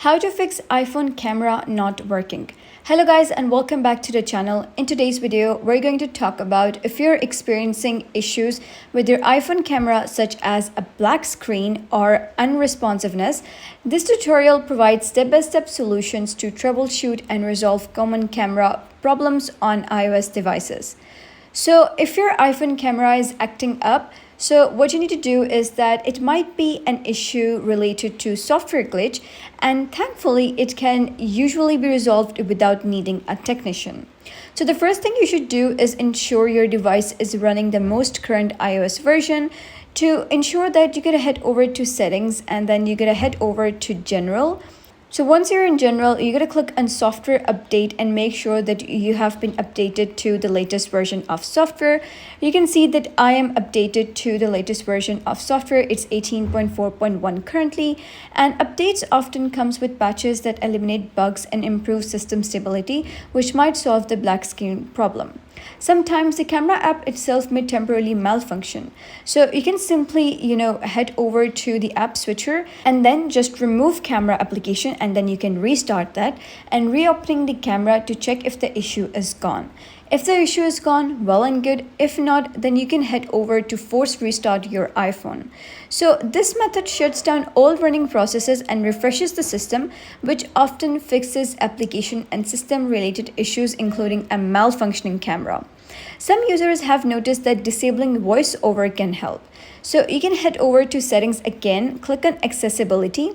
How to fix iPhone camera not working. Hello guys and welcome back to the channel. In today's video, we're going to talk about if you're experiencing issues with your iPhone camera such as a black screen or unresponsiveness. This tutorial provides step-by-step solutions to troubleshoot and resolve common camera problems on iOS devices. So if your iPhone camera is acting up, so what you need to do is that it might be an issue related to software glitch, and thankfully it can usually be resolved without needing a technician. So the first thing you should do is ensure your device is running the most current iOS version. To ensure that, you're gonna head over to settings and then you're gonna head over to general. So once you're in general, you're going to click on software update and make sure that you have been updated to the latest version of software. You can see that I am updated to the latest version of software. It's 18.4.1 currently, and updates often comes with patches that eliminate bugs and improve system stability, which might solve the black screen problem. Sometimes the camera app itself may temporarily malfunction. So you can simply, head over to the app switcher and then just remove camera application, and then you can restart that and reopening the camera to check if the issue is gone. If the issue is gone, well and good. If not, then you can head over to force restart your iPhone. So this method shuts down all running processes and refreshes the system, which often fixes application and system related issues, including a malfunctioning camera. Some users have noticed that disabling voiceover can help. So you can head over to settings again, click on accessibility,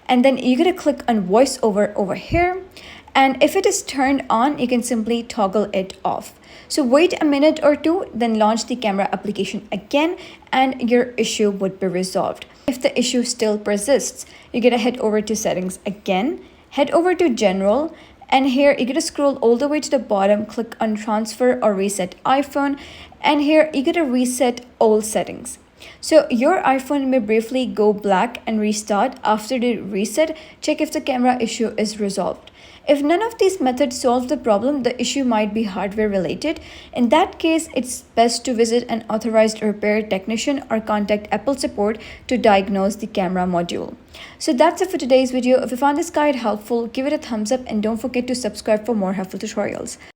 and then you're going to click on voiceover over here. And if it is turned on, you can simply toggle it off. So wait a minute or two, then launch the camera application again, and your issue would be resolved. If the issue still persists, you're going to head over to settings again, head over to general, and here you're going to scroll all the way to the bottom, click on transfer or reset iPhone, and here you're going to reset all settings. So your iPhone may briefly go black and restart. After the reset, check if the camera issue is resolved. If none of these methods solve the problem, the issue might be hardware related. In that case, it's best to visit an authorized repair technician or contact Apple support to diagnose the camera module. So that's it for today's video. If you found this guide helpful, give it a thumbs up and don't forget to subscribe for more helpful tutorials.